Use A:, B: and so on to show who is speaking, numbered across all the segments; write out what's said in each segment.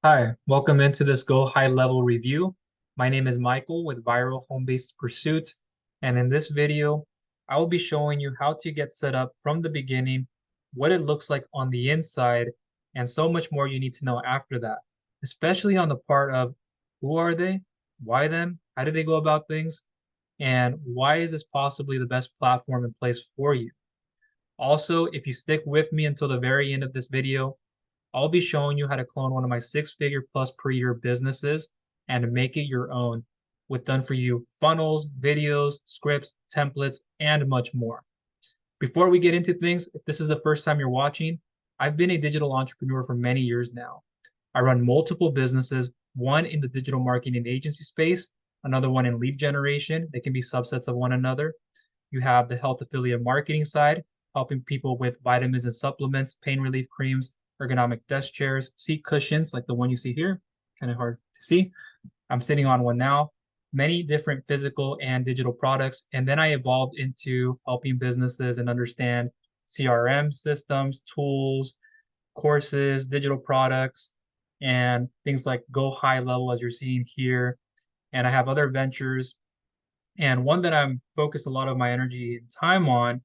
A: Hi, welcome into this Go High Level review. My name is Michael with Viral Home-Based Pursuit, and in this video, I will be showing you how to get set up from the beginning, what it looks like on the inside, and so much more you need to know after that, especially on the part of who are they, why them, how do they go about things, and why is this possibly the best platform in place for you. Also, if you stick with me until the very end of this video, I'll be showing you how to clone one of my six-figure plus per year businesses and make it your own with done for you funnels, videos, scripts, templates, and much more. Before we get into things, if this is the first time you're watching, I've been a digital entrepreneur for many years now. I run multiple businesses, one in the digital marketing agency space, another one in lead generation. They can be subsets of one another. You have the health affiliate marketing side, helping people with vitamins and supplements, pain relief creams, ergonomic desk chairs, seat cushions like the one you see here. Kind of hard to see. I'm sitting on one now. Many different physical and digital products. And then I evolved into helping businesses and understand CRM systems, tools, courses, digital products, and things like GoHighLevel, as you're seeing here. And I have other ventures. And one that I'm focused a lot of my energy and time on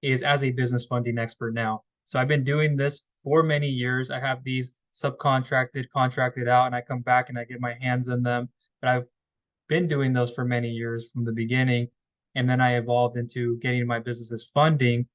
A: is as a business funding expert now. So I've been doing this for many years. I have these subcontracted, contracted out, and I come back and I get my hands in them. But I've been doing those for many years from the beginning. And then I evolved into getting my business's funding.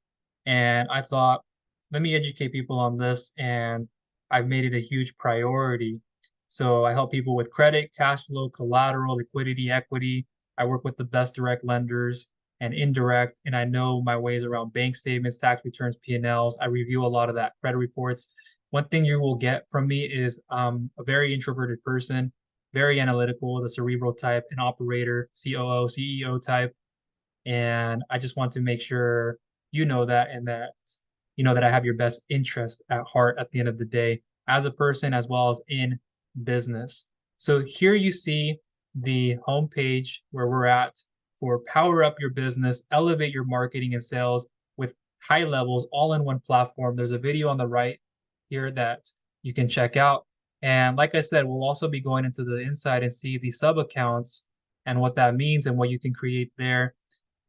A: And I thought, let me educate people on this. And I've made it a huge priority. So I help people with credit, cash flow, collateral, liquidity, equity. I work with the best direct lenders and indirect, and I know my ways around bank statements, tax returns, P&Ls. I review a lot of that, credit reports. One thing you will get from me is a very introverted person, very analytical, the cerebral type, an operator, COO, CEO type. And I just want to make sure you know that and that you know that I have your best interest at heart at the end of the day as a person as well as in business. So here you see the homepage where we're at for power up your business, elevate your marketing and sales with high levels all in one platform. There's a video on the right here that you can check out. And like I said, we'll also be going into the inside and see the sub accounts and what that means and what you can create there.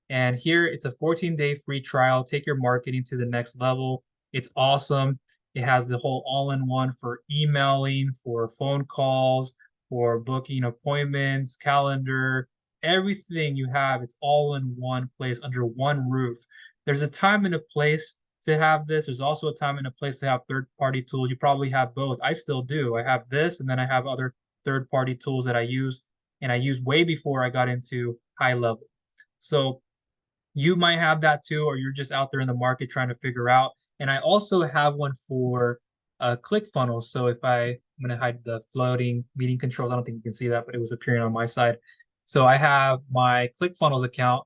A: And here it's a 14-day free trial. Take your marketing to the next level. It's awesome. It has the whole all-in-one for emailing, for phone calls, for booking appointments, calendar, everything you have. It's all in one place under one roof. There's a time and a place to have this. There's also a time and a place to have third-party tools. You probably have both. I still do. I have this, and then I have other third-party tools that I use, and I used way before I got into high level. So you might have that too, or you're just out there in the market trying to figure out. And I also have one for ClickFunnels. So I'm going to hide the floating meeting controls. I don't think you can see that, but it was appearing on my side. So I have my ClickFunnels account,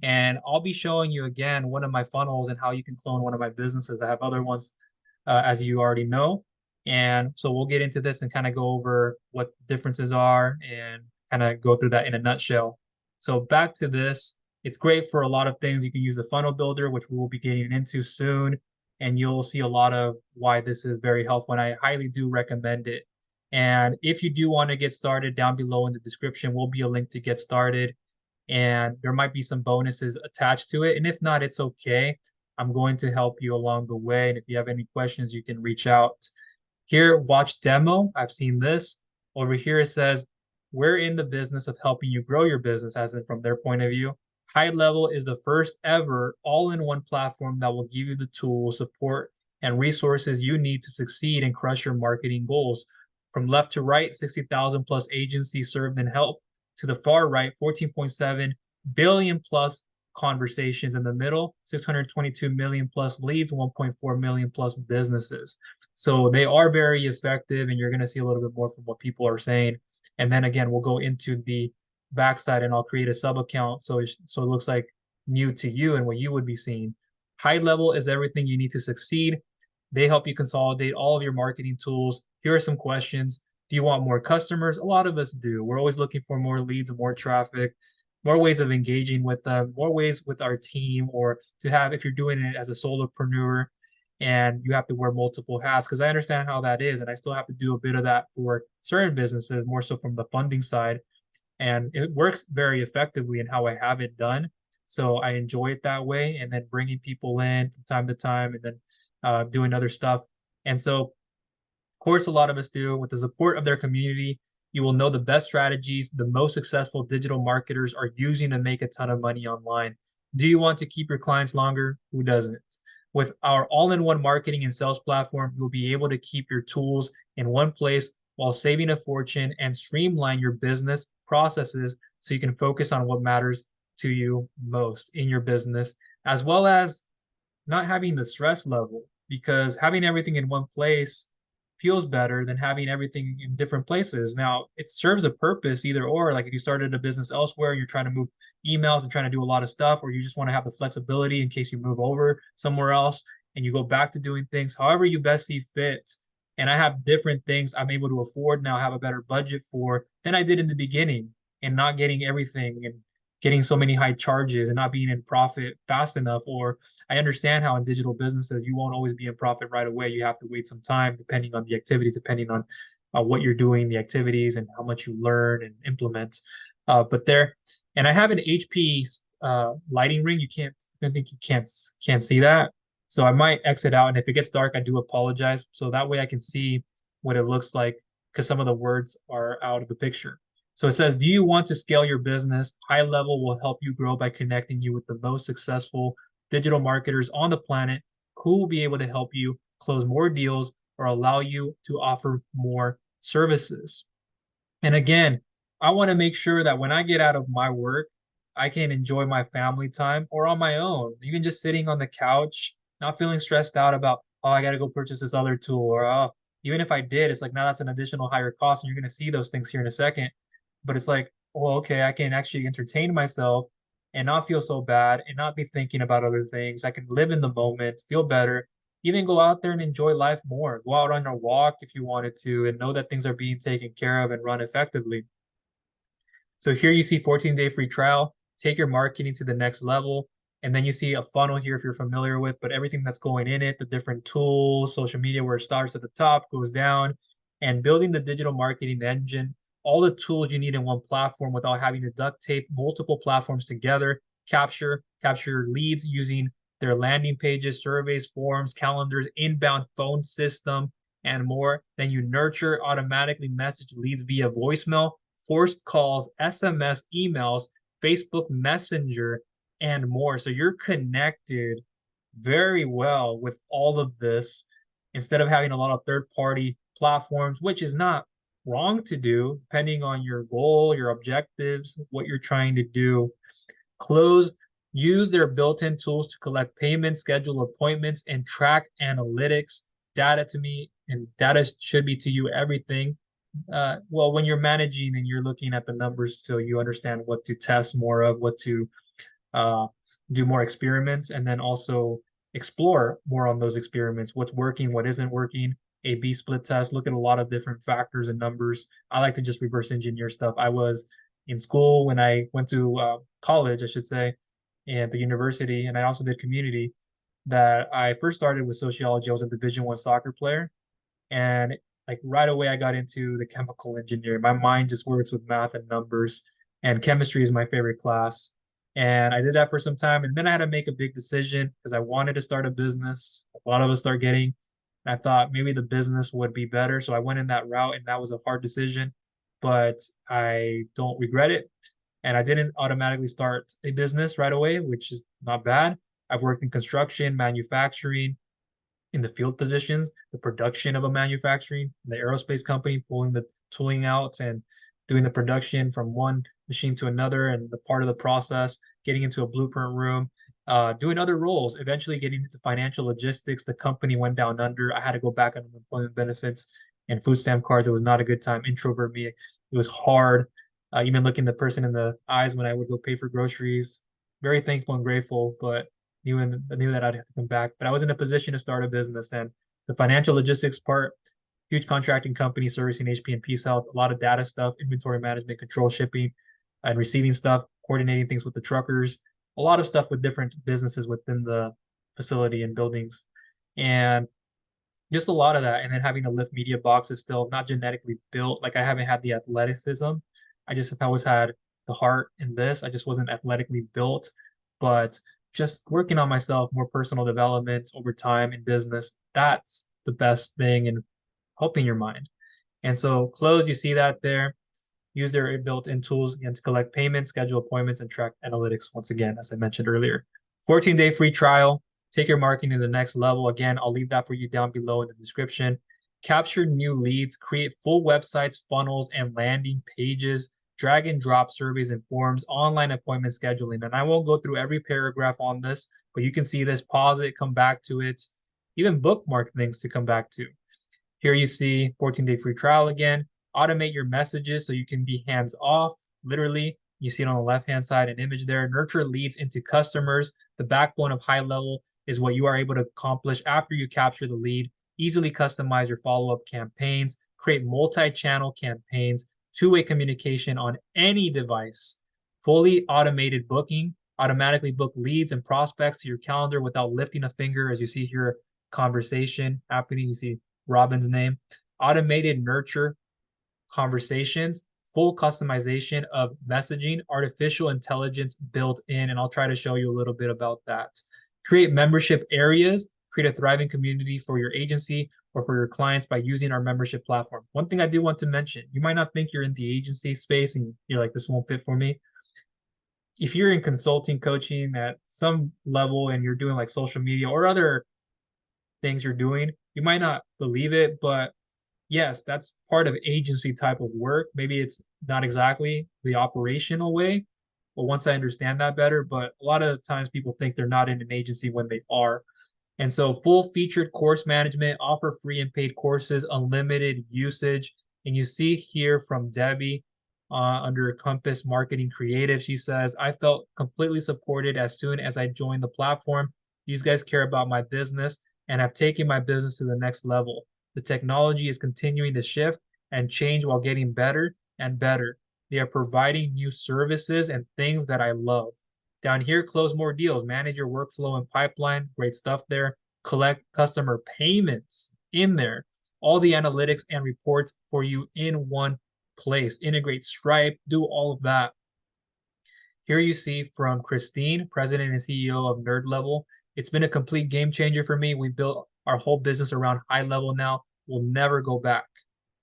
A: and I'll be showing you again one of my funnels and how you can clone one of my businesses. I have other ones, as you already know. And so we'll get into this and kind of go over what differences are and kind of go through that in a nutshell. So back to this. It's great for a lot of things. You can use the funnel builder, which we will be getting into soon, and you'll see a lot of why this is very helpful. And I highly do recommend it. And if you do want to get started, down below in the description will be a link to get started. And there might be some bonuses attached to it. And if not, it's okay. I'm going to help you along the way. And if you have any questions, you can reach out. Here, watch demo. I've seen this. Over here, it says, we're in the business of helping you grow your business, as in from their point of view. High Level is the first ever all-in-one platform that will give you the tools, support, and resources you need to succeed and crush your marketing goals. From left to right, 60,000 plus agencies served and helped. To the far right, 14.7 billion plus conversations. In the middle, 622 million plus leads, 1.4 million plus businesses. So they are very effective, and you're going to see a little bit more from what people are saying. And then again, we'll go into the backside and I'll create a sub account so it looks like new to you and what you would be seeing. High Level is everything you need to succeed. They help you consolidate all of your marketing tools. Here are some questions. Do you want more customers? A lot of us do. We're always looking for more leads, more traffic, more ways of engaging with them, more ways with our team, or to have, if you're doing it as a solopreneur. and you have to wear multiple hats, because I understand how that is, and I still have to do a bit of that for certain businesses, more so from the funding side, and it works very effectively in how I have it done. So I enjoy it that way, and then bringing people in from time to time, and then doing other stuff. And so course, a lot of us do. With the support of their community, you will know the best strategies the most successful digital marketers are using to make a ton of money online. Do you want to keep your clients longer? Who doesn't? With our all-in-one marketing and sales platform, you'll be able to keep your tools in one place while saving a fortune and streamline your business processes so you can focus on what matters to you most in your business, as well as not having the stress level, because having everything in one place feels better than having everything in different places. Now, it serves a purpose either or. Like if you started a business elsewhere, you're trying to move emails and trying to do a lot of stuff, or you just want to have the flexibility in case you move over somewhere else and you go back to doing things however you best see fit. And I have different things I'm able to afford now, have a better budget for than I did in the beginning, and not getting everything and getting so many high charges and not being in profit fast enough. Or I understand how in digital businesses you won't always be in profit right away. You have to wait some time depending on the activities, depending on what you're doing, the activities, and how much you learn and implement. But there, and I have an HP lighting ring. I think you can't see that. So I might exit out, and if it gets dark, I do apologize. So that way I can see what it looks like, because some of the words are out of the picture. So it says, do you want to scale your business? High Level will help you grow by connecting you with the most successful digital marketers on the planet who will be able to help you close more deals or allow you to offer more services. And again, I want to make sure that when I get out of my work, I can enjoy my family time or on my own, even just sitting on the couch, not feeling stressed out about, oh, I got to go purchase this other tool, or, oh, even if I did, it's like, now that's an additional higher cost. And you're going to see those things here in a second. But it's like, well, okay, I can actually entertain myself and not feel so bad and not be thinking about other things. I can live in the moment, feel better, even go out there and enjoy life more. Go out on a walk if you wanted to, and know that things are being taken care of and run effectively. So here you see 14-day free trial, take your marketing to the next level. And then you see a funnel here if you're familiar with, but everything that's going in it, the different tools, social media, where it starts at the top, goes down, and building the digital marketing engine, all the tools you need in one platform without having to duct tape multiple platforms together, capture leads using their landing pages, surveys, forms, calendars, inbound phone system, and more. Then you nurture, automatically message leads via voicemail, forced calls, SMS, emails, Facebook Messenger, and more. So you're connected very well with all of this instead of having a lot of third party platforms, which is not wrong to do, depending on your goal, your objectives, what you're trying to do. Close, use their built in tools to collect payments, schedule appointments, and track analytics. Data to me, and data should be to you everything. Well, when you're managing and you're looking at the numbers, so you understand what to test more of, what to uh, do more experiments, and then also explore more on those experiments. What's working, what isn't working, A/B split test, look at a lot of different factors and numbers. I like to just reverse engineer stuff. I was in school when I went to college, I should say, and the university, and I also did community. That I first started with sociology. I was a Division I soccer player, and like right away I got into the chemical engineering. My mind just works with math and numbers, and chemistry is my favorite class. And I did that for some time, and then I had to make a big decision because I wanted to start a business. A lot of us start getting, and I thought maybe the business would be better, so I went in that route, and that was a hard decision, but I don't regret it. And I didn't automatically start a business right away, which is not bad. I've worked in construction, manufacturing, in the field positions, the production of a manufacturing, the aerospace company, pulling the tooling out and doing the production from one machine to another, and the part of the process, getting into a blueprint room, doing other roles, eventually getting into financial logistics. The company went down under. I had to go back on employment benefits and food stamp cards. It was not a good time. Introvert me. It was hard. Even looking the person in the eyes when I would go pay for groceries. Very thankful and grateful, but knew that I'd have to come back. But I was in a position to start a business, and the financial logistics part, huge contracting company servicing HP and Peace Health, a lot of data stuff, inventory management, control shipping, and receiving stuff, coordinating things with the truckers, a lot of stuff with different businesses within the facility and buildings. And just a lot of that. And then having the lift media box is still not genetically built. Like I haven't had the athleticism. I just have always had the heart in this. I just wasn't athletically built. But just working on myself, more personal development over time in business, that's the best thing in helping your mind. And so close, you see that there. Use their built-in tools again to collect payments, schedule appointments, and track analytics once again, as I mentioned earlier. 14-day free trial. Take your marketing to the next level. Again, I'll leave that for you down below in the description. Capture new leads, create full websites, funnels, and landing pages, drag and drop surveys and forms, online appointment scheduling. And I won't go through every paragraph on this, but you can see this, pause it, come back to it, even bookmark things to come back to. Here you see 14-day free trial again. Automate your messages so you can be hands off, literally. You see it on the left-hand side, an image there. Nurture leads into customers. The backbone of high level is what you are able to accomplish after you capture the lead. Easily customize your follow-up campaigns, create multi-channel campaigns, two-way communication on any device, fully automated booking, automatically book leads and prospects to your calendar without lifting a finger. As you see here, conversation happening. You see Robin's name, automated nurture conversations, full customization of messaging, artificial intelligence built in, and I'll try to show you a little bit about that. Create membership areas, create a thriving community for your agency or for your clients by using our membership platform. One thing I do want to mention, you might not think you're in the agency space and you're like, this won't fit for me. If you're in consulting coaching at some level and you're doing like social media or other things you're doing, you might not believe it, but yes, that's part of agency type of work. Maybe it's not exactly the operational way, but once I understand that better, but a lot of the times people think they're not in an agency when they are. And so full featured course management, offer free and paid courses, unlimited usage. And you see here from Debbie under Compass Marketing Creative, she says, I felt completely supported as soon as I joined the platform. These guys care about my business and have taken my business to the next level. The technology is continuing to shift and change while getting better and better. They are providing new services and things that I love. Down here, close more deals, manage your workflow and pipeline. Great stuff there. Collect customer payments in there. All the analytics and reports for you in one place. Integrate Stripe, do all of that. Here you see from Christine, President and CEO of Nerd Level. It's been a complete game changer for me. We built our whole business around high level now. We'll never go back.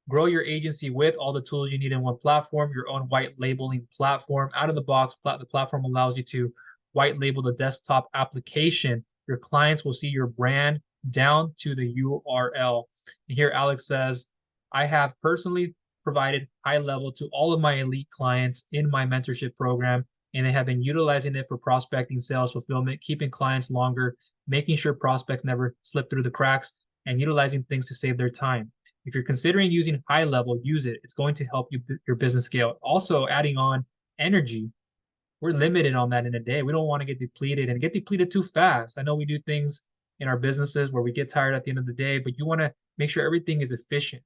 A: Grow your agency with all the tools you need in one platform, your own white labeling platform. Out of the box, the platform allows you to white label the desktop application. Your clients will see your brand down to the URL. And here Alex says, I have personally provided high level to all of my elite clients in my mentorship program, and they have been utilizing it for prospecting, sales, fulfillment, keeping clients longer, making sure prospects never slip through the cracks, and utilizing things to save their time. If you're considering using high level, use it. It's going to help you your business scale. Also, adding on energy. We're limited on that in a day. We don't want to get depleted and get depleted too fast. I know we do things in our businesses where we get tired at the end of the day, but you want to make sure everything is efficient.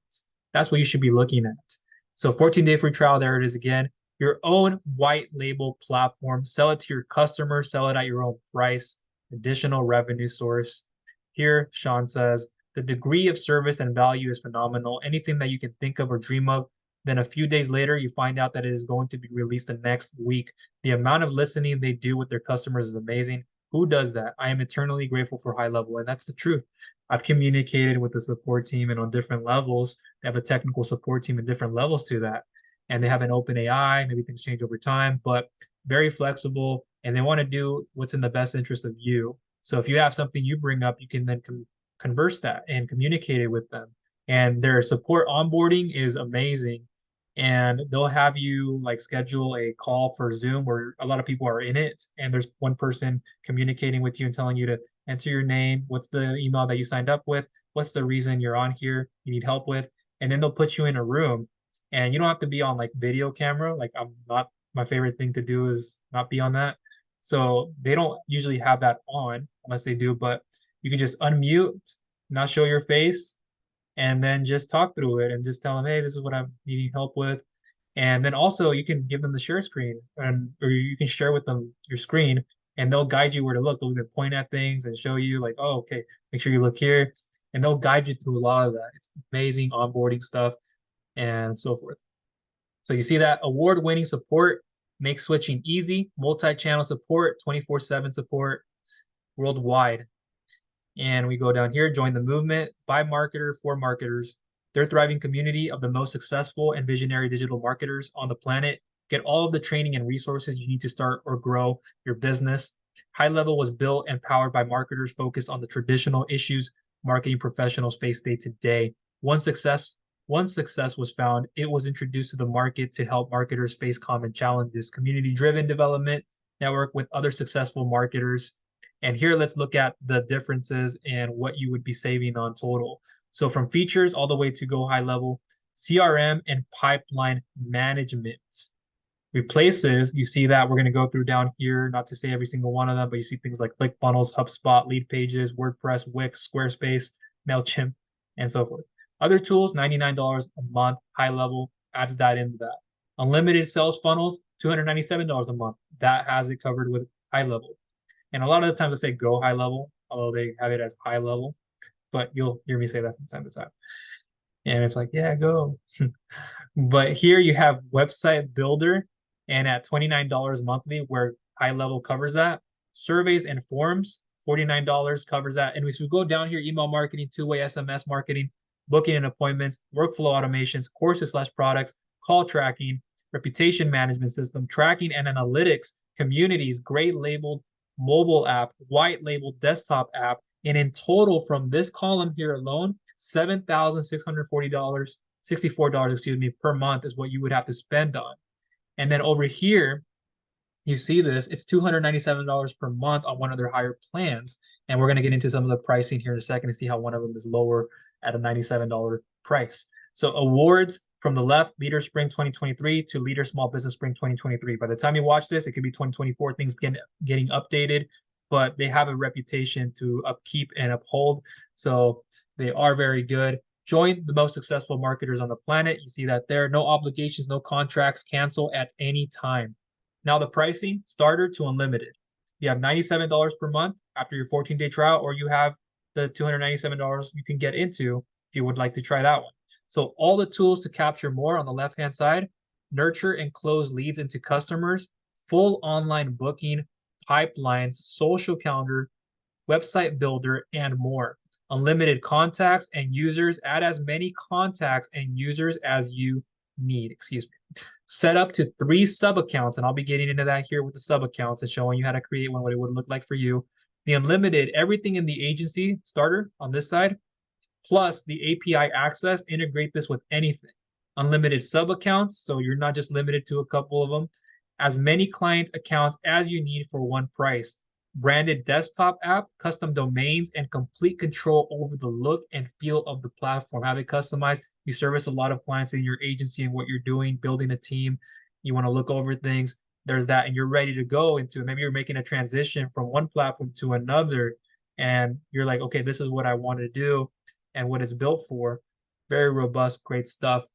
A: That's what you should be looking at. So 14-day free trial, there it is again. Your own white label platform. Sell it to your customers. Sell it at your own price. Additional revenue source. Here, Sean says, the degree of service and value is phenomenal. Anything that you can think of or dream of, then a few days later, you find out that it is going to be released the next week. The amount of listening they do with their customers is amazing. Who does that? I am eternally grateful for high level, and that's the truth. I've communicated with the support team and on different levels. They have a technical support team at different levels to that. And they have an open AI. Maybe things change over time, but very flexible. And they want to do what's in the best interest of you. So if you have something you bring up, you can then converse that and communicate it with them. And their support onboarding is amazing. And they'll have you like schedule a call for Zoom where a lot of people are in it. And there's one person communicating with you and telling you to enter your name, what's the email that you signed up with, what's the reason you're on here, you need help with. And then they'll put you in a room and you don't have to be on like video camera. Like I'm not, my favorite thing to do is not be on that. So they don't usually have that on unless they do, but you can just unmute, not show your face, and then just talk through it and just tell them, hey, this is what I'm needing help with. And then also you can give them the share screen and or you can share with them your screen and they'll guide you where to look. They'll even point at things and show you like, oh, okay, make sure you look here, and they'll guide you through a lot of that. It's amazing onboarding stuff and so forth. So you see that award-winning support makes switching easy, multi-channel support, 24/7 support worldwide. And we go down here, join the movement by marketer for marketers. They're a thriving community of the most successful and visionary digital marketers on the planet. Get all of the training and resources you need to start or grow your business. High Level was built and powered by marketers focused on the traditional issues marketing professionals face day to day. Once success was found, it was introduced to the market to help marketers face common challenges. Community-driven development, network with other successful marketers. And here, let's look at the differences and what you would be saving on total. So from features all the way to GoHighLevel, CRM and pipeline management replaces, you see that we're going to go through down here, not to say every single one of them, but you see things like ClickFunnels, HubSpot, Lead Pages, WordPress, Wix, Squarespace, MailChimp, and so forth. Other tools, $99 a month. High Level adds that into that. Unlimited sales funnels, $297 a month. That has it covered with High Level. And a lot of the times I say GoHighLevel, although they have it as High Level, but you'll hear me say that from time to time. And it's like, yeah, go. But here you have website builder, and at $29 monthly, where High Level covers that. Surveys and forms, $49 covers that. And if we go down here, email marketing, two-way SMS marketing, booking and appointments, workflow automations, courses/products, call tracking, reputation management system, tracking and analytics, communities, gray labeled mobile app, white labeled desktop app, and in total from this column here alone, $7,640, $64, excuse me, per month is what you would have to spend on. And then over here, you see this, it's $297 per month on one of their higher plans. And we're going to get into some of the pricing here in a second to see how one of them is lower at a $97 price. So awards from the left, Leader Spring 2023 to Leader Small Business Spring 2023. By the time you watch this, it could be 2024, things getting updated, but they have a reputation to upkeep and uphold. So they are very good. Join the most successful marketers on the planet. You see that there, no obligations, no contracts, cancel at any time. Now the pricing, starter to unlimited. You have $97 per month after your 14-day trial, or you have the $297 you can get into if you would like to try that one. So all the tools to capture more on the left-hand side, nurture and close leads into customers, full online booking, pipelines, social calendar, website builder, and more. Unlimited contacts and users, add as many contacts and users as you need, excuse me. Set up to 3 sub accounts, and I'll be getting into that here with the sub accounts and showing you how to create one, what it would look like for you. The unlimited, everything in the agency starter on this side, plus the API access, integrate this with anything. Unlimited sub accounts, so you're not just limited to a couple of them. As many client accounts as you need for one price. Branded desktop app, custom domains, and complete control over the look and feel of the platform. Have it customized. You service a lot of clients in your agency and what you're doing, building a team. You want to look over things. There's that, and you're ready to go into it. Maybe you're making a transition from one platform to another, and you're like, okay, this is what I want to do and what it's built for. Very robust, great stuff.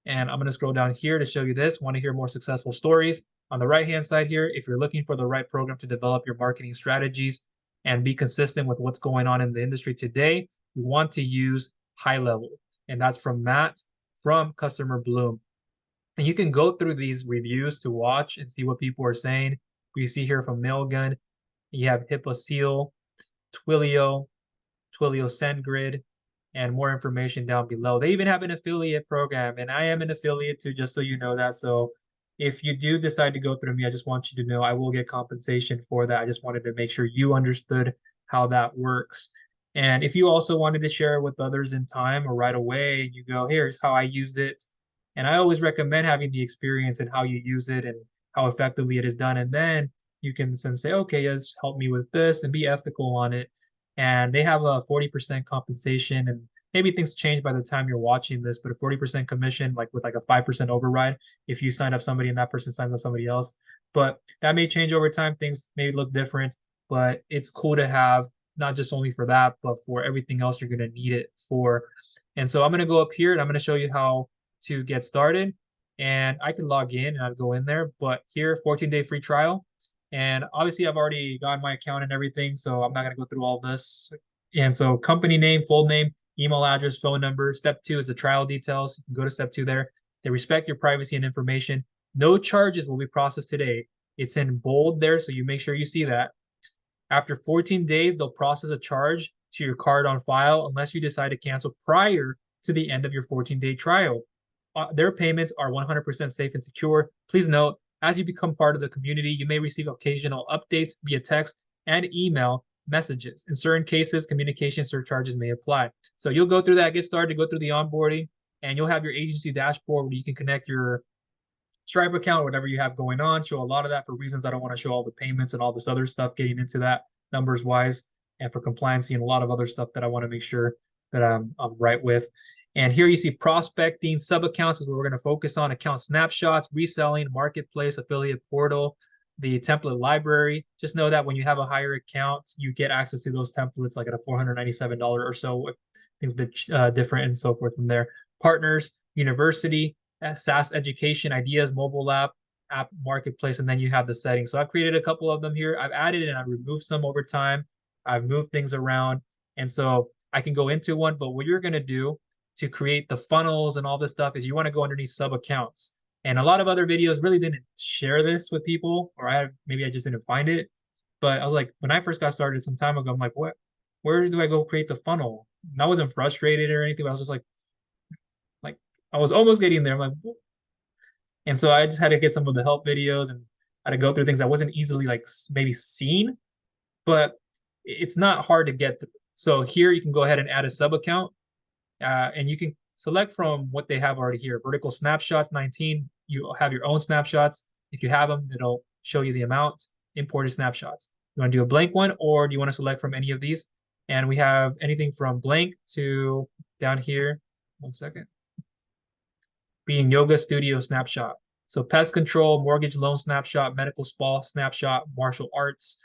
A: And I'm going to scroll down here to show you this. Want to hear more successful stories? On the right-hand side here, if you're looking for the right program to develop your marketing strategies and be consistent with what's going on in the industry today, you want to use High Level. And that's from Matt from Customer Bloom. And you can go through these reviews to watch and see what people are saying. You see here from Mailgun, you have HIPAA Seal, Twilio, Twilio SendGrid, and more information down below. They even have an affiliate program, and I am an affiliate too, just so you know that. So if you do decide to go through me, I just want you to know I will get compensation for that. I just wanted to make sure you understood how that works. And if you also wanted to share it with others in time or right away, you go, here's how I used it. And I always recommend having the experience and how you use it and how effectively it is done. And then you can then say, okay, yes, help me with this and be ethical on it. And they have a 40% compensation, and maybe things change by the time you're watching this, but a 40% commission, like with like a 5% override if you sign up somebody and that person signs up somebody else. But that may change over time. Things may look different, but it's cool to have not just only for that, but for everything else you're going to need it for. And so I'm going to go up here and I'm going to show you how to get started. And I can log in and I'll go in there, but here, 14-day free trial. And obviously, I've already gotten my account and everything, so I'm not going to go through all this. And so, company name, full name, email address, phone number. Step two is the trial details. You can go to step two there. They respect your privacy and information. No charges will be processed today. It's in bold there, so you make sure you see that. After 14 days, they'll process a charge to your card on file unless you decide to cancel prior to the end of your 14-day trial. Their payments are 100% safe and secure. Please note, as you become part of the community, you may receive occasional updates via text and email messages. In certain cases, communication surcharges may apply. So you'll go through that, get started, go through the onboarding, and you'll have your agency dashboard where you can connect your Stripe account, whatever you have going on. Show a lot of that for reasons I don't want to show all the payments and all this other stuff getting into that numbers wise, and for compliancy and a lot of other stuff that I want to make sure that I'm right with. And here you see prospecting, sub accounts is what we're going to focus on, account snapshots, reselling, marketplace, affiliate portal, the template library. Just know that when you have a higher account, you get access to those templates like at a $497 or so, if things a bit different and so forth from there. Partners, university, SaaS education, ideas, mobile app marketplace, and then you have the settings. So I've created a couple of them here. I've added and I've removed some over time. I've moved things around. And so I can go into one, but what you're going to do to create the funnels and all this stuff is you want to go underneath sub accounts. And a lot of other videos really didn't share this with people, or maybe I just didn't find it. But I was like, when I first got started some time ago, I'm like, what? Where do I go create the funnel? And I wasn't frustrated or anything, but I was just like I was almost getting there. I'm like, whoop. And so I just had to get some of the help videos and had to go through things that wasn't easily like maybe seen, but it's not hard to get through. So here you can go ahead and add a sub account, and you can select from what they have already here. Vertical snapshots 19. You have your own snapshots. If you have them, it'll show you the amount. Imported snapshots. You want to do a blank one, or do you want to select from any of these? And we have anything from blank to down here. 1 second. Being yoga studio snapshot. So pest control, mortgage loan snapshot, medical spa snapshot, martial arts,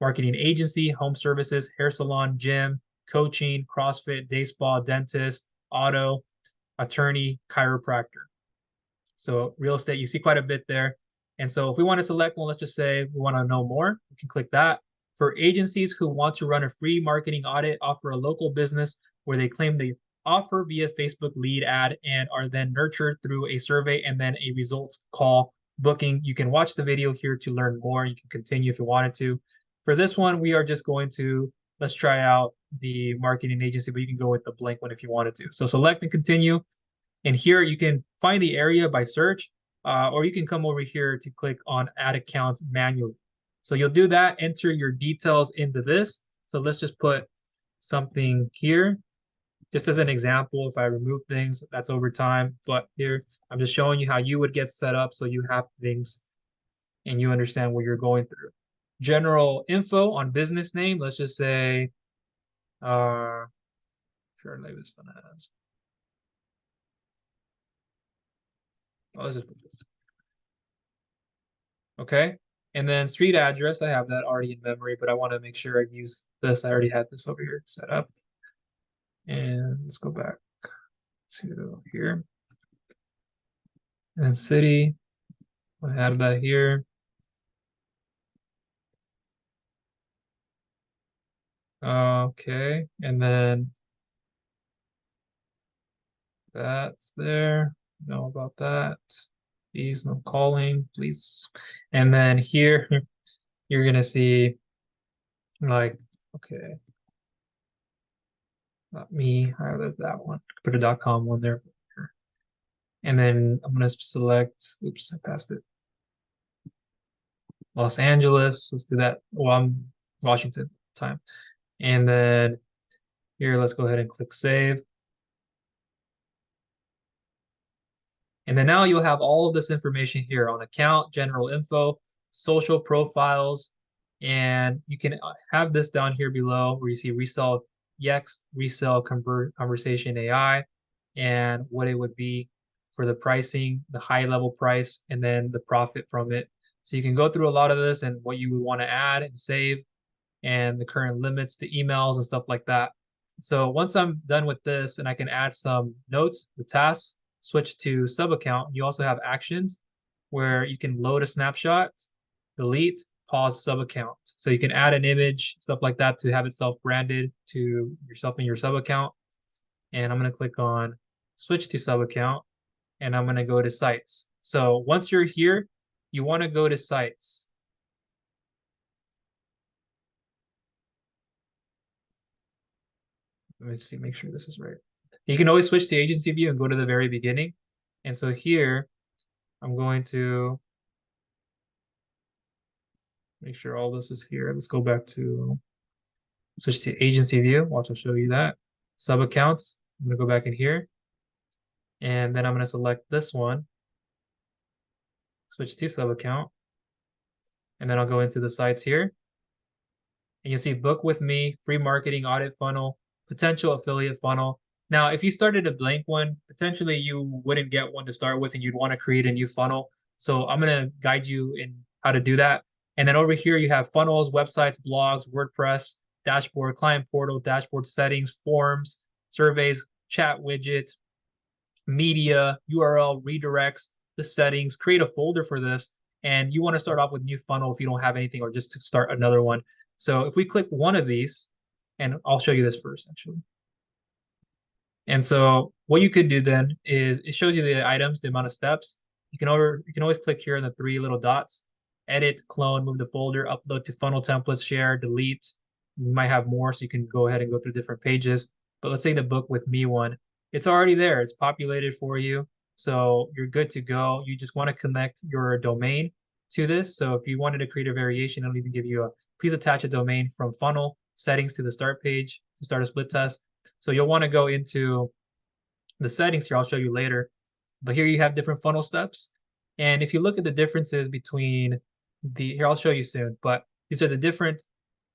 A: marketing agency, home services, hair salon, gym, coaching, CrossFit, day spa, dentist, auto, attorney, chiropractor. So real estate, you see quite a bit there. And so if we want to select one, let's just say we want to know more, we can click that. For agencies who want to run a free marketing audit, offer a local business where they claim the offer via Facebook lead ad and are then nurtured through a survey and then a results call booking. You can watch the video here to learn more. You can continue if you wanted to. For this one, we are just going to, let's try out the marketing agency, but you can go with the blank one if you wanted to. So select and continue. And here you can find the area by search, or you can come over here to click on add account manually. So you'll do that, enter your details into this. So let's just put something here. Just as an example, if I remove things, that's over time. But here, I'm just showing you how you would get set up so you have things and you understand what you're going through. General info on business name, let's just say, sure, like this one has. Oh, let's just put this. Okay. And then street address, I have that already in memory, but I want to make sure I use this. I already had this over here set up. And let's go back to here. And then city, I have that here. Okay, and then that's there. Know about that. Please, no calling, please. And then here, you're gonna see like, okay, not me. I have that one. Put a .com one there. And then I'm gonna select. Oops, I passed it. Los Angeles. Let's do that. Well, I'm Washington time. And then here, let's go ahead and click save. And then now you'll have all of this information here on account, general info, social profiles, and you can have this down here below where you see resell Yext, resell conversation AI, and what it would be for the pricing, the high level price, and then the profit from it. So you can go through a lot of this and what you would want to add and save and the current limits to emails and stuff like that. So once I'm done with this and I can add some notes, the tasks, switch to sub account. You also have actions where you can load a snapshot, delete, pause sub account. So you can add an image, stuff like that to have it self-branded to yourself in your sub account. And I'm going to click on switch to sub account and I'm going to go to sites. So once you're here, you want to go to sites. Let me see, make sure this is right. You can always switch to agency view and go to the very beginning. And so here, I'm going to make sure all this is here. Let's go back to switch to agency view. Watch, I'll show you that. Sub accounts. I'm going to go back in here. And then I'm going to select this one, switch to sub account. And then I'll go into the sites here. And you'll see book with me, free marketing audit funnel, potential affiliate funnel. Now, if you started a blank one, potentially you wouldn't get one to start with and you'd want to create a new funnel. So I'm going to guide you in how to do that. And then over here, you have funnels, websites, blogs, WordPress, dashboard, client portal, dashboard settings, forms, surveys, chat widget, media, URL, redirects, the settings, create a folder for this. And you want to start off with new funnel if you don't have anything or just to start another one. So if we click one of these, and I'll show you this first actually. And so what you could do then is it shows you the items, the amount of steps. You can always click here in the three little dots, edit, clone, move the folder, upload to funnel templates, share, delete. You might have more, so you can go ahead and go through different pages. But let's say the book with me one, it's already there. It's populated for you. So you're good to go. You just want to connect your domain to this. So if you wanted to create a variation, it'll even give you a, please attach a domain from funnel settings to the start page to start a split test. So you'll want to go into the settings here. I'll show you later. But here you have different funnel steps. And if you look at the differences between here, I'll show you soon, but these are the different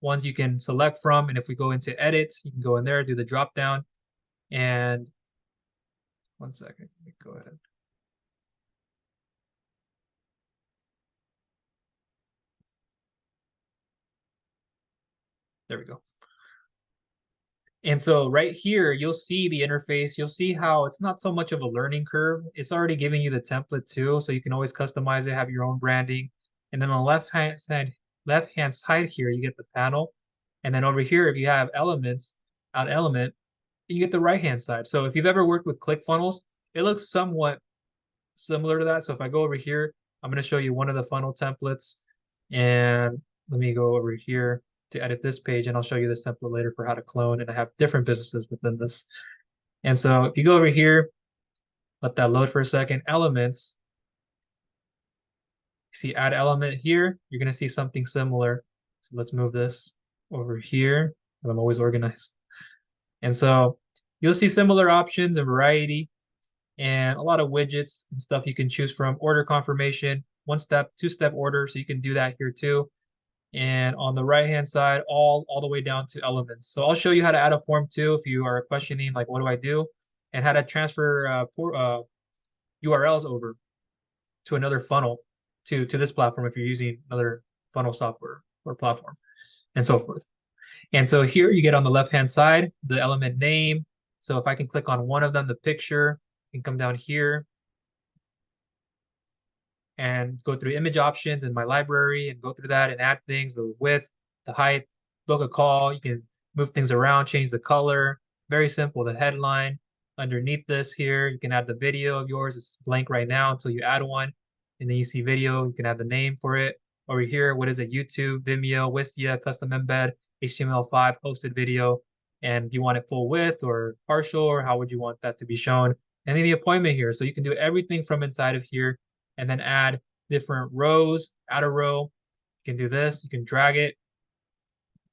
A: ones you can select from. And if we go into edits, you can go in there, do the drop down. And one second, let me go ahead. There we go. And so right here, you'll see the interface. You'll see how it's not so much of a learning curve. It's already giving you the template too, so you can always customize it, have your own branding. And then on the left-hand side here, you get the panel. And then over here, if you have elements, add element, you get the right-hand side. So if you've ever worked with ClickFunnels, it looks somewhat similar to that. So if I go over here, I'm going to show you one of the funnel templates. And let me go over here to edit this page, and I'll show you this template later for how to clone, and I have different businesses within this. And so if you go over here, let that load for a second, elements, you see add element here, you're going to see something similar. So let's move this over here. I'm always organized. And so you'll see similar options and variety and a lot of widgets and stuff you can choose from. Order confirmation, one step, two-step order, so you can do that here too. And on the right-hand side, all the way down to elements. So I'll show you how to add a form too if you are questioning, like, what do I do? And how to transfer URLs over to another funnel to this platform if you're using another funnel software or platform and so forth. And so here you get on the left-hand side, the element name. So if I can click on one of them, the picture, you can come down here and go through image options in my library and go through that and add things, the width, the height, book a call. You can move things around, change the color. Very simple. The headline. Underneath this here, you can add the video of yours. It's blank right now until you add one. And then you see video. You can add the name for it. Over here, what is it? YouTube, Vimeo, Wistia, custom embed, HTML5, hosted video. And do you want it full width or partial, or how would you want that to be shown? And then the appointment here. So you can do everything from inside of here and then add different rows, add a row. You can do this, you can drag it,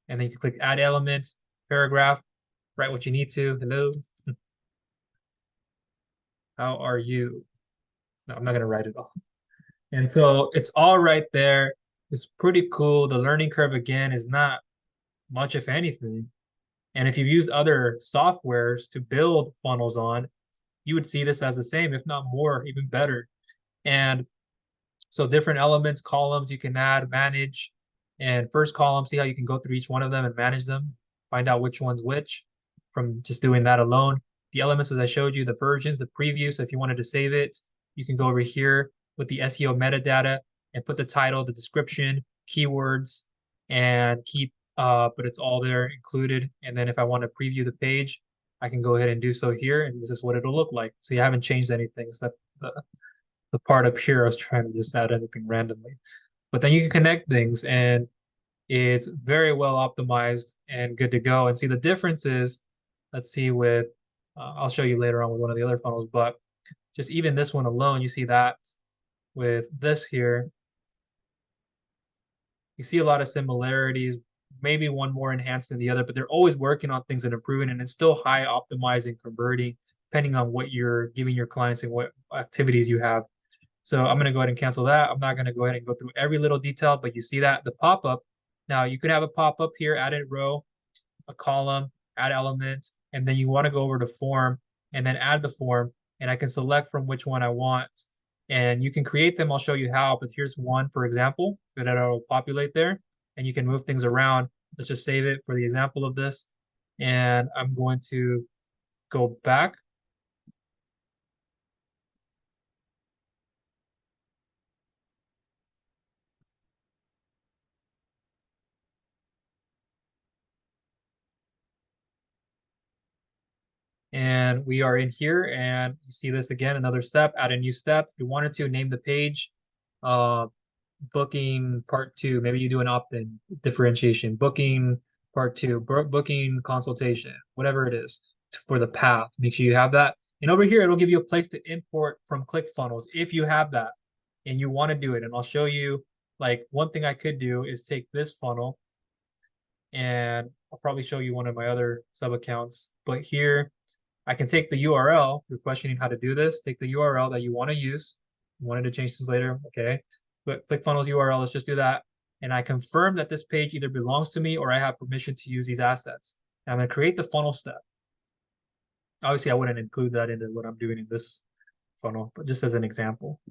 A: and then you can click add element, paragraph, write what you need to. Hello. How are you? No, I'm not gonna write it all. And so it's all right there. It's pretty cool. The learning curve again is not much, if anything. And if you've used other softwares to build funnels on, you would see this as the same, if not more, even better. And so different elements, columns you can add, manage, and first column, see how you can go through each one of them and manage them, find out which one's which from just doing that alone. The elements, as I showed you, the versions, the preview. So if you wanted to save it, you can go over here with the SEO metadata and put the title, the description, keywords, and keep, but it's all there included. And then if I want to preview the page, I can go ahead and do so here, and this is what it'll look like. See, I haven't changed anything except the part up here. I was trying to just add anything randomly. But then you can connect things, and it's very well optimized and good to go. And see, the difference is, let's see with, I'll show you later on with one of the other funnels, but just even this one alone, you see that with this here, you see a lot of similarities, maybe one more enhanced than the other, but they're always working on things and improving, and it's still high optimizing, converting, depending on what you're giving your clients and what activities you have. So I'm going to go ahead and cancel that. I'm not going to go ahead and go through every little detail, but you see that the pop-up. Now you could have a pop-up here, add a row, a column, add element, and then you want to go over to form and then add the form, and I can select from which one I want. And you can create them. I'll show you how, but here's one, for example, that it'll populate there, and you can move things around. Let's just save it for the example of this. And I'm going to go back. And we are in here, and you see this again, another step, add a new step. If you wanted to, name the page, uh, booking part 2. Maybe you do an opt-in differentiation, booking part 2, booking consultation, whatever it is for the path. Make sure you have that. And over here, it'll give you a place to import from ClickFunnels if you have that and you want to do it. And I'll show you, like, one thing I could do is take this funnel, and I'll probably show you one of my other sub accounts. But here, I can take the URL. If you're questioning how to do this, take the URL that you want to use. You wanted to change this later, okay? But ClickFunnels URL, let's just do that. And I confirm that this page either belongs to me or I have permission to use these assets. And I'm going to create the funnel step. Obviously, I wouldn't include that into what I'm doing in this funnel, but just as an example.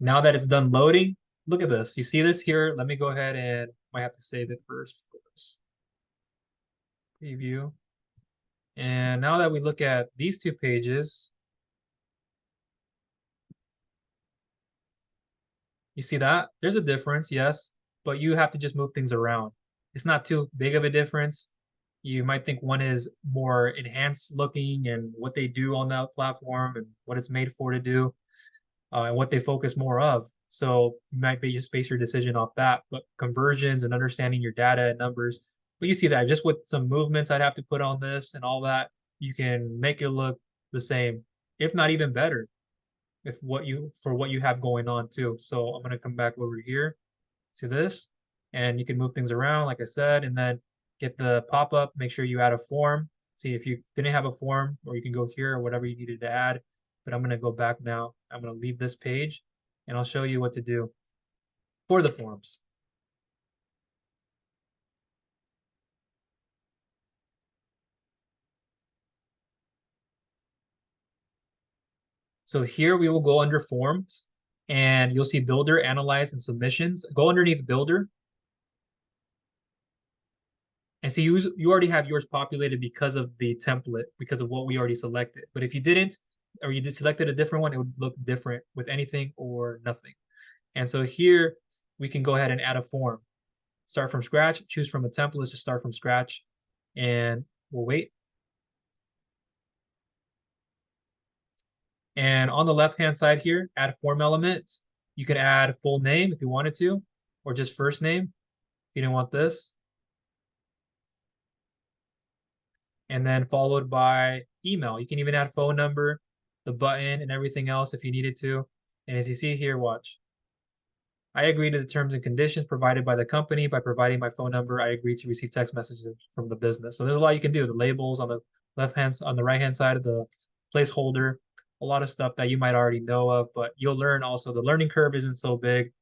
A: Now that it's done loading, look at this. You see this here? Let me go ahead and might have to save it first for this. Preview. And now that we look at these two pages, you see that? There's a difference, yes, but you have to just move things around. It's not too big of a difference. You might think one is more enhanced looking and what they do on that platform and what it's made for to do, and what they focus more of. So you might be just base your decision off that, but conversions and understanding your data and numbers. But you see that just with some movements I'd have to put on this and all that, you can make it look the same, if not even better, if what you have going on too. So I'm gonna come back over here to this, and you can move things around, like I said, and then get the pop-up. Make sure you add a form. See if you didn't have a form, or you can go here or whatever you needed to add. But I'm gonna go back now. I'm gonna leave this page, and I'll show you what to do for the forms. So here we will go under forms, and you'll see builder, analyze, and submissions. Go underneath builder, and see you already have yours populated because of the template, because of what we already selected. But if you didn't, or you just selected a different one, it would look different with anything or nothing. And so here we can go ahead and add a form. Start from scratch, choose from a template. Let's just start from scratch, and we'll wait. And on the left-hand side here, add a form element. You can add full name if you wanted to, or just first name if you didn't want this. And then followed by email. You can even add phone number, the button, and everything else if you needed to. And as you see here, watch. I agree to the terms and conditions provided by the company. By providing my phone number, I agree to receive text messages from the business. So there's a lot you can do. The labels on the on the right-hand side of the placeholder, a lot of stuff that you might already know of, but you'll learn also. The learning curve isn't so big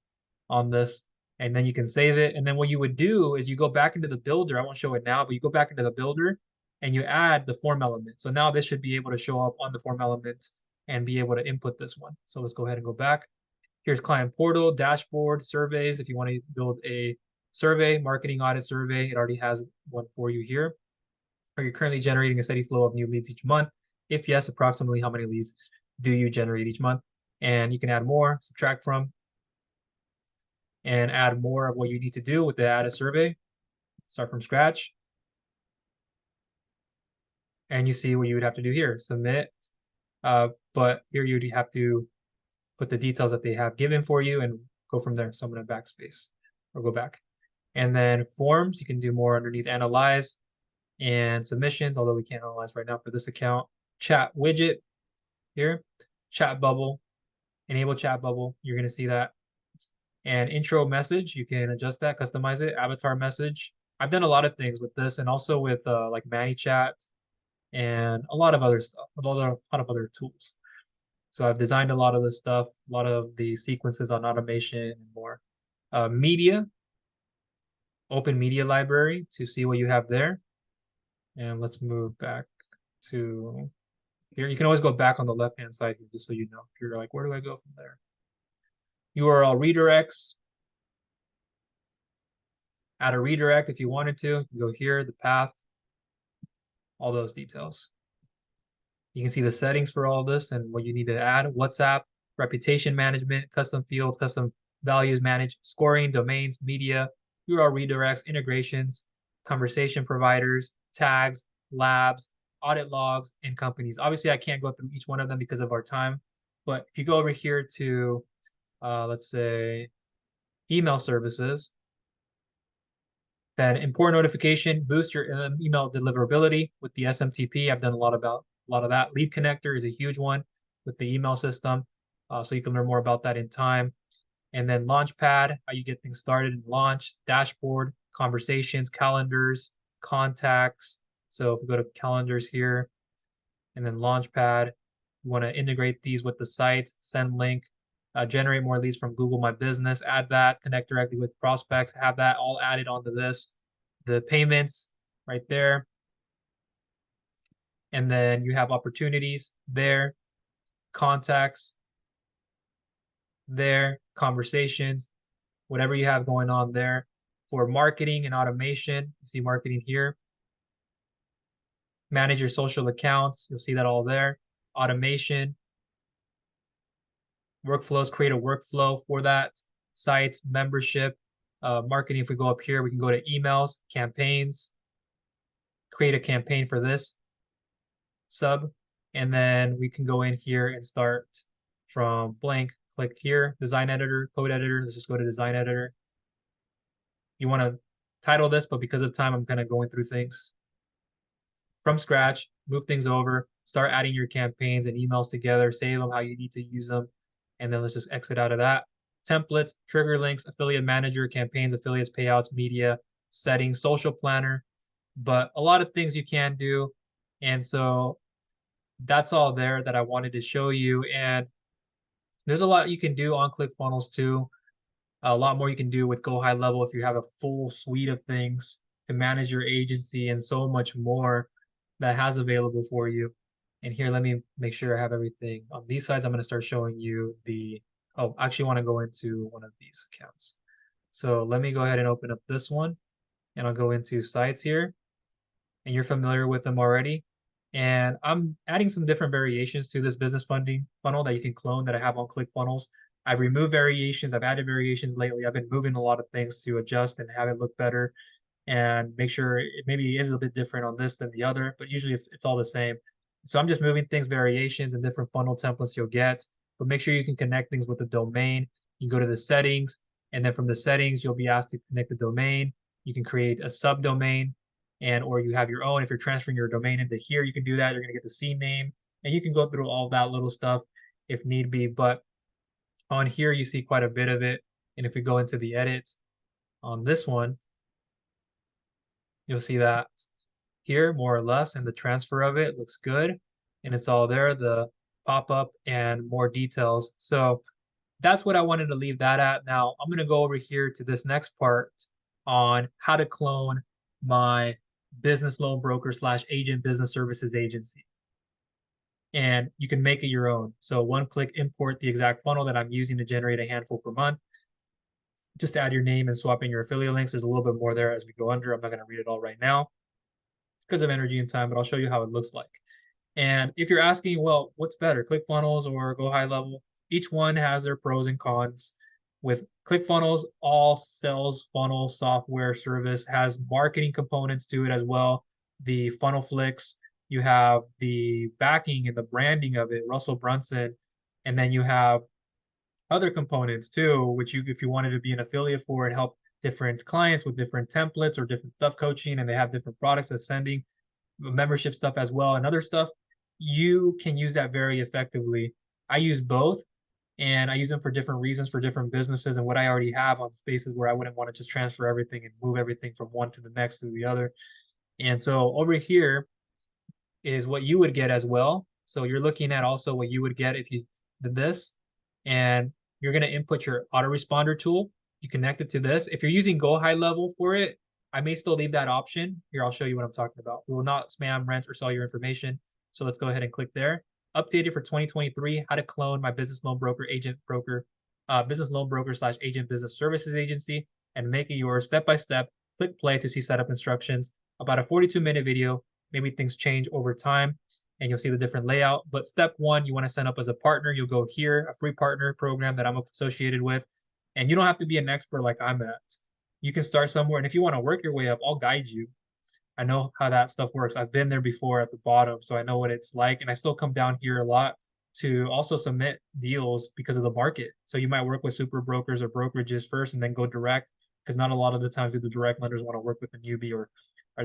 A: on this. And then you can save it. And then what you would do is you go back into the builder. I won't show it now, but you go back into the builder and you add the form element. So now this should be able to show up on the form element and be able to input this one. So let's go ahead and go back. Here's client portal, dashboard, surveys. If you want to build a survey, marketing audit survey, it already has one for you here. Are you currently generating a steady flow of new leads each month? If yes, approximately how many leads do you generate each month? And you can add more, subtract from, and add more of what you need to do with the add a survey. Start from scratch. And you see what you would have to do here, submit. But here you'd have to put the details that they have given for you and go from there. So I'm going to backspace or go back. And then forms, you can do more underneath analyze and submissions, although we can't analyze right now for this account. Chat widget here, chat bubble, enable chat bubble. You're going to see that. And intro message, you can adjust that, customize it. Avatar message. I've done a lot of things with this and also with like ManyChat and a lot of other stuff, a lot of other tools. So I've designed a lot of this stuff, a lot of the sequences on automation and more. Media, open media library to see what you have there. And let's move back to here. You can always go back on the left-hand side here, just so you know. If you're like, where do I go from there? URL redirects. Add a redirect if you wanted to. You can go here, the path, all those details. You can see the settings for all this and what you need to add. WhatsApp, reputation management, custom fields, custom values managed, scoring, domains, media, URL redirects, integrations, conversation providers, tags, labs, audit logs, and companies. Obviously, I can't go through each one of them because of our time. But if you go over here to, let's say, email services, then important notification, boost your email deliverability with the SMTP. I've done a lot of that. Lead connector is a huge one with the email system. So you can learn more about that in time. And then Launchpad, how you get things started and launched, dashboard, conversations, calendars, contacts. So if we go to calendars here and then Launchpad, you want to integrate these with the site, send link, generate more leads from Google My Business, add that, connect directly with prospects, have that all added onto this. The payments right there. And then you have opportunities there, contacts there, conversations, whatever you have going on there. For marketing and automation, you see marketing here. Manage your social accounts, you'll see that all there. Automation, workflows, create a workflow for that. Sites, membership, marketing. If we go up here, we can go to emails, campaigns, create a campaign for this sub, and then we can go in here and start from blank. Click here, design editor, code editor. Let's just go to design editor. You want to title this, but because of time, I'm kind of going through things from scratch, move things over, start adding your campaigns and emails together, save them how you need to use them, and then let's just exit out of that. Templates, trigger links, affiliate manager, campaigns, affiliates, payouts, media, settings, social planner, but a lot of things you can do. And so that's all there that I wanted to show you. And there's a lot you can do on ClickFunnels too. A lot more you can do with GoHighLevel if you have a full suite of things to manage your agency and so much more that has available for you. And here, let me make sure I have everything on these sides. I'm going to start showing you the, oh, I actually want to go into one of these accounts. So let me go ahead and open up this one and I'll go into sites here and you're familiar with them already. And I'm adding some different variations to this business funding funnel that you can clone that I have on ClickFunnels. I've removed variations. I've added variations lately. I've been moving a lot of things to adjust and have it look better and make sure it maybe is a bit different on this than the other, but usually it's all the same. So I'm just moving things, variations, and different funnel templates you'll get, but make sure you can connect things with the domain. You can go to the settings, and then from the settings, you'll be asked to connect the domain. You can create a subdomain or you have your own. If you're transferring your domain into here, you can do that. You're going to get the C name, and you can go through all that little stuff if need be. But on here, you see quite a bit of it. And if we go into the edit on this one, you'll see that here more or less, and the transfer of it looks good. And it's all there, the pop-up and more details. So that's what I wanted to leave that at. Now I'm going to go over here to this next part on how to clone my business loan broker slash agent business services agency. And you can make it your own. So one click import the exact funnel that I'm using to generate a handful per month. Just add your name and swap in your affiliate links. There's a little bit more there as we go under. I'm not going to read it all right now because of energy and time, but I'll show you how it looks like. And if you're asking, well, what's better, ClickFunnels or GoHighLevel? Each one has their pros and cons. With ClickFunnels, all sales funnel software service has marketing components to it as well. The funnel flicks, you have the backing and the branding of it, Russell Brunson, and then you have other components too, which if you wanted to be an affiliate for and help different clients with different templates or different stuff coaching, and they have different products ascending membership stuff as well and other stuff, you can use that very effectively. I use both, and I use them for different reasons for different businesses and what I already have on spaces where I wouldn't want to just transfer everything and move everything from one to the next to the other. And so over here is what you would get as well. So you're looking at also what you would get if you did this, and you're going to input your autoresponder tool. You connect it to this. If you're using GoHighLevel for it, I may still leave that option. Here, I'll show you what I'm talking about. We will not spam, rent, or sell your information. So let's go ahead and click there. Updated for 2023, how to clone my business loan broker, agent broker, business loan broker / agent business services agency, and make it yours step by step. Click play to see setup instructions. About a 42-minute video. Maybe things change over time and you'll see the different layout. But step one, you want to sign up as a partner. You'll go here, a free partner program that I'm associated with. And you don't have to be an expert like I'm at. You can start somewhere. And if you want to work your way up, I'll guide you. I know how that stuff works. I've been there before at the bottom, so I know what it's like. And I still come down here a lot to also submit deals because of the market. So you might work with super brokers or brokerages first and then go direct, because not a lot of the times do the direct lenders want to work with a newbie, or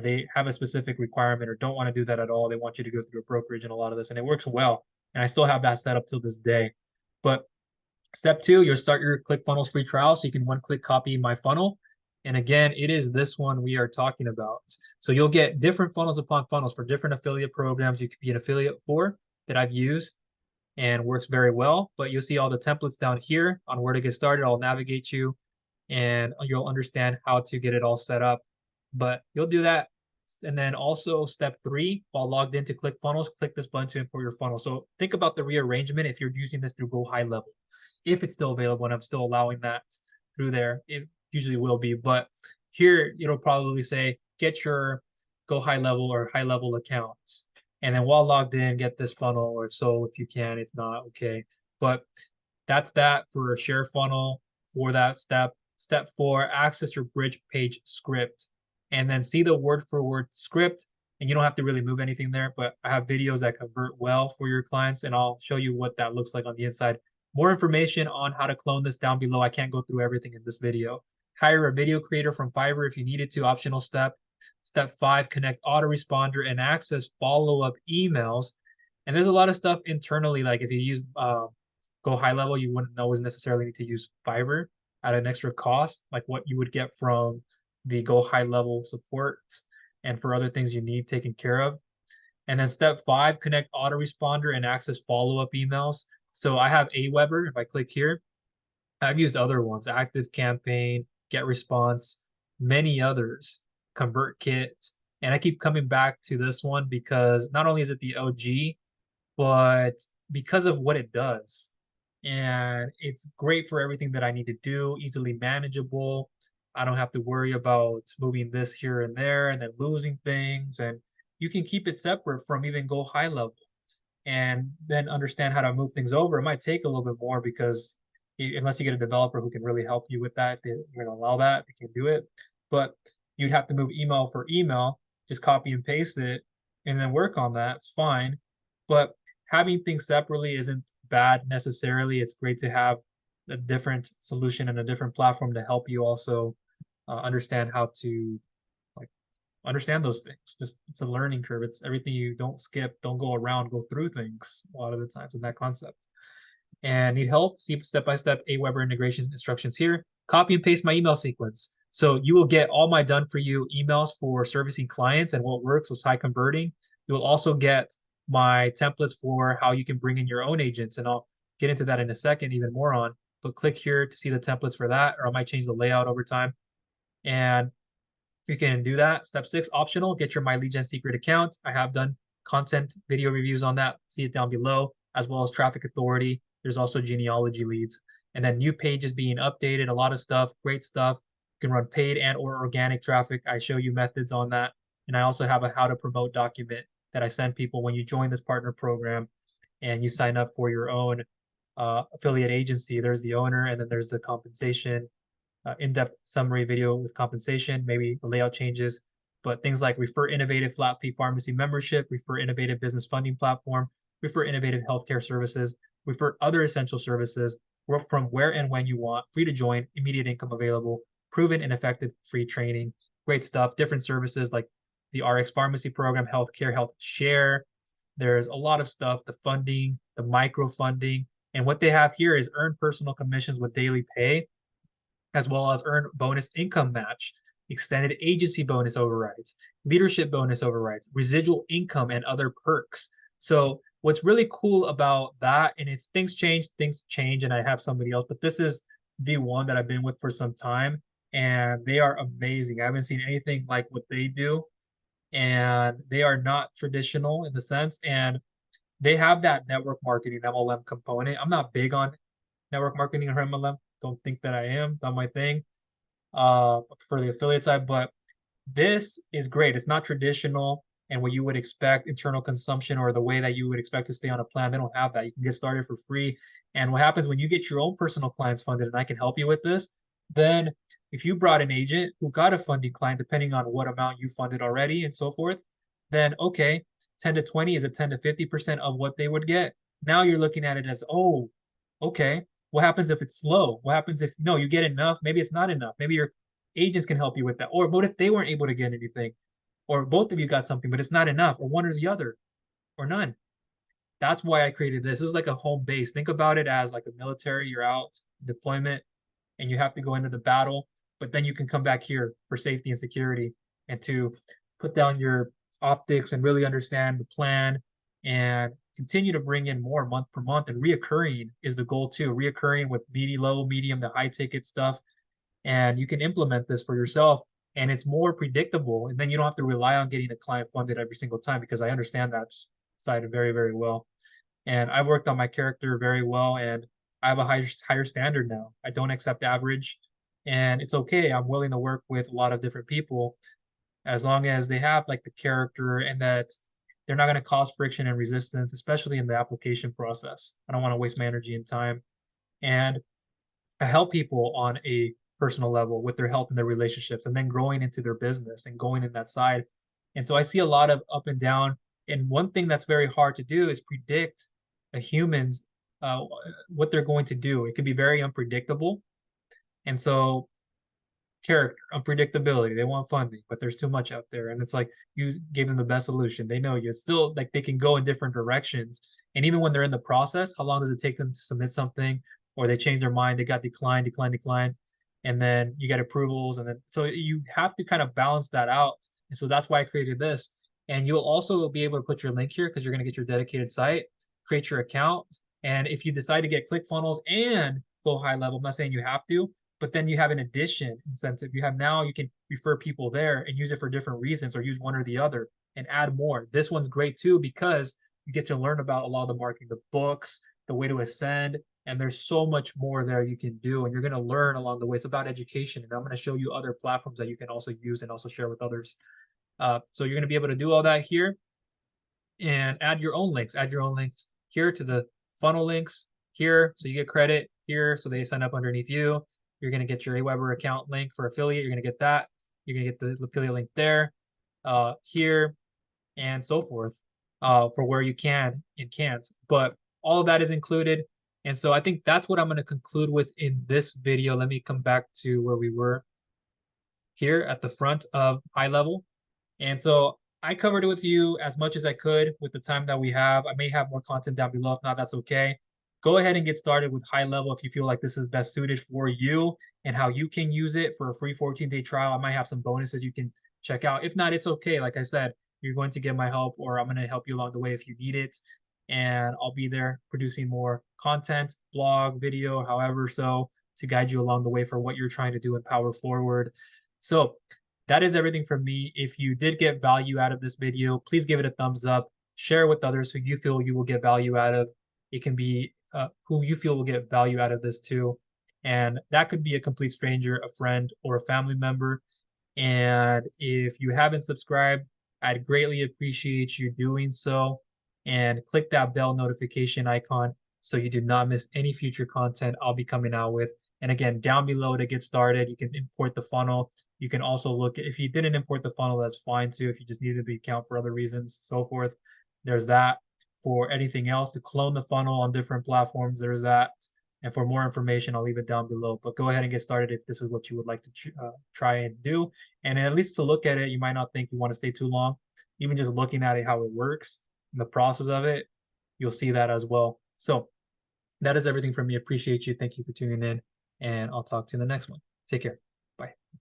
A: they have a specific requirement or don't want to do that at all. They want you to go through a brokerage and a lot of this, and it works well. And I still have that set up till this day. But step two, you'll start your ClickFunnels free trial, so you can one-click copy my funnel. And again, it is this one we are talking about. So you'll get different funnels upon funnels for different affiliate programs you could be an affiliate for that I've used and works very well. But you'll see all the templates down here on where to get started. I'll navigate you and you'll understand how to get it all set up. But you'll do that. And then also step three, while logged into ClickFunnels, click this button to import your funnel. So think about the rearrangement if you're using this through GoHighLevel. If it's still available and I'm still allowing that through there, it usually will be. But here it'll probably say get your GoHighLevel or high level accounts. And then while logged in, get this funnel or so if you can. If not, okay. But that's that for a share funnel for that step. Step four, access your bridge page script. And then see the word for word script. And you don't have to really move anything there, but I have videos that convert well for your clients, and I'll show you what that looks like on the inside. More information on how to clone this down below. I can't go through everything in this video. Hire a video creator from Fiverr if you needed to, optional step. Step five, connect autoresponder and access follow-up emails. And there's a lot of stuff internally, like if you use GoHighLevel, you wouldn't always necessarily need to use Fiverr at an extra cost, like what you would get from the GoHighLevel support and for other things you need taken care of. And then step five, connect autoresponder and access follow-up emails. So I have Aweber. If I click here, I've used other ones, Active Campaign, Get Response, many others, ConvertKit. And I keep coming back to this one because not only is it the OG, but because of what it does. And it's great for everything that I need to do, easily manageable. I don't have to worry about moving this here and there and then losing things. And you can keep it separate from even GoHighLevel and then understand how to move things over. It might take a little bit more because unless you get a developer who can really help you with that, they're going to allow that, they can do it. But you'd have to move email for email, just copy and paste it, and then work on that. It's fine. But having things separately isn't bad necessarily. It's great to have a different solution and a different platform to help you also understand how to like understand those things. Just it's a learning curve. It's everything you don't skip, don't go around, go through things a lot of the times in that concept. And need help? See step-by-step Aweber integration instructions here. Copy and paste my email sequence. So you will get all my done for you emails for servicing clients and what works, what's high converting. You will also get my templates for how you can bring in your own agents. And I'll get into that in a second, even more on. But click here to see the templates for that, or I might change the layout over time. And you can do that. Step six, optional, get your My Lead Gen secret account. I have done content video reviews on that. See it down below, as well as traffic authority. There's also genealogy leads. And then new pages being updated, a lot of stuff, great stuff. You can run paid and or organic traffic. I show you methods on that. And I also have a how to promote document that I send people when you join this partner program and you sign up for your own affiliate agency. There's the owner, and then there's the compensation, in-depth summary video with compensation, maybe the layout changes, but things like refer innovative flat fee pharmacy membership, refer innovative business funding platform, refer innovative healthcare services, refer other essential services, work from where and when you want, free to join, immediate income available, proven and effective free training, great stuff, different services like the RX pharmacy program, healthcare, health share. There's a lot of stuff, the funding, the micro funding. And what they have here is earn personal commissions with daily pay, as well as earn bonus income match, extended agency bonus overrides, leadership bonus overrides, residual income, and other perks. So what's really cool about that, and if things change, and I have somebody else, but this is the one that I've been with for some time, and they are amazing. I haven't seen anything like what they do, and they are not traditional in the sense, and they have that network marketing MLM component. I'm not big on network marketing or MLM. Don't think that I am. Not my thing for the affiliate side, but this is great. It's not traditional and what you would expect internal consumption or the way that you would expect to stay on a plan. They don't have that. You can get started for free. And what happens when you get your own personal clients funded, and I can help you with this, then if you brought an agent who got a funding client, depending on what amount you funded already and so forth, then okay, 10 to 20 is a 10 to 50% of what they would get. Now you're looking at it as, oh, okay, what happens if it's slow? What happens if no, you get enough? Maybe it's not enough. Maybe your agents can help you with that. Or what if they weren't able to get anything? Or both of you got something, but it's not enough, or one or the other, or none. That's why I created this. This is like a home base. Think about it as like a military, you're out deployment and you have to go into the battle, but then you can come back here for safety and security and to put down your optics and really understand the plan and continue to bring in more month per month. And reoccurring is the goal too. Reoccurring with low, medium to high ticket stuff. And you can implement this for yourself and it's more predictable. And then you don't have to rely on getting a client funded every single time because I understand that side very, very well. And I've worked on my character very well and I have a higher standard now. I don't accept average and it's okay. I'm willing to work with a lot of different people as long as they have like the character and that they're not going to cause friction and resistance, especially in the application process. I don't want to waste my energy and time. And I help people on a personal level with their health and their relationships and then growing into their business and going in that side. And so I see a lot of up and down. And one thing that's very hard to do is predict a human's what they're going to do. It can be very unpredictable. And so character, unpredictability. They want funding, but there's too much out there. And it's like you gave them the best solution. They know you. It's still like they can go in different directions. And even when they're in the process, how long does it take them to submit something? Or they change their mind, they got declined. And then you get approvals. And then so you have to kind of balance that out. And so that's why I created this. And you'll also be able to put your link here because you're going to get your dedicated site, create your account. And if you decide to get ClickFunnels and GoHighLevel, I'm not saying you have to, but then you have an addition incentive. You have now you can refer people there and use it for different reasons or use one or the other and add more. This one's great too because you get to learn about a lot of the marketing, the books, the way to ascend, and there's so much more there you can do and you're going to learn along the way. It's about education and I'm going to show you other platforms that you can also use and also share with others. So you're going to be able to do all that here and add your own links. Add your own links here to the funnel links here so you get credit here so they sign up underneath you. You're going to get your Aweber account link for affiliate. You're going to get that. You're going to get the affiliate link there, here, and so forth for where you can and can't. But all of that is included. And so I think that's what I'm going to conclude with in this video. Let me come back to where we were here at the front of high level. And so I covered it with you as much as I could with the time that we have. I may have more content down below. If not, that's okay. Go ahead and get started with high level if you feel like this is best suited for you and how you can use it for a free 14-day trial. I might have some bonuses you can check out. If not, it's okay. Like I said, you're going to get my help or I'm going to help you along the way if you need it. And I'll be there producing more content, blog, video, however so, to guide you along the way for what you're trying to do and power forward. So that is everything from me. If you did get value out of this video, please give it a thumbs up. Share with others who you feel you will get value out of. It can be who you feel will get value out of this too. And that could be a complete stranger, a friend, or a family member. And if you haven't subscribed, I'd greatly appreciate you doing so. And click that bell notification icon so you do not miss any future content I'll be coming out with. And again, down below to get started, you can import the funnel. You can also look at, if you didn't import the funnel, that's fine too. If you just needed the account for other reasons, so forth, there's that. For anything else, to clone the funnel on different platforms, there's that. And for more information, I'll leave it down below. But go ahead and get started if this is what you would like to try and do. And at least to look at it, you might not think you want to stay too long. Even just looking at it, how it works, and the process of it, you'll see that as well. So that is everything from me. Appreciate you. Thank you for tuning in. And I'll talk to you in the next one. Take care.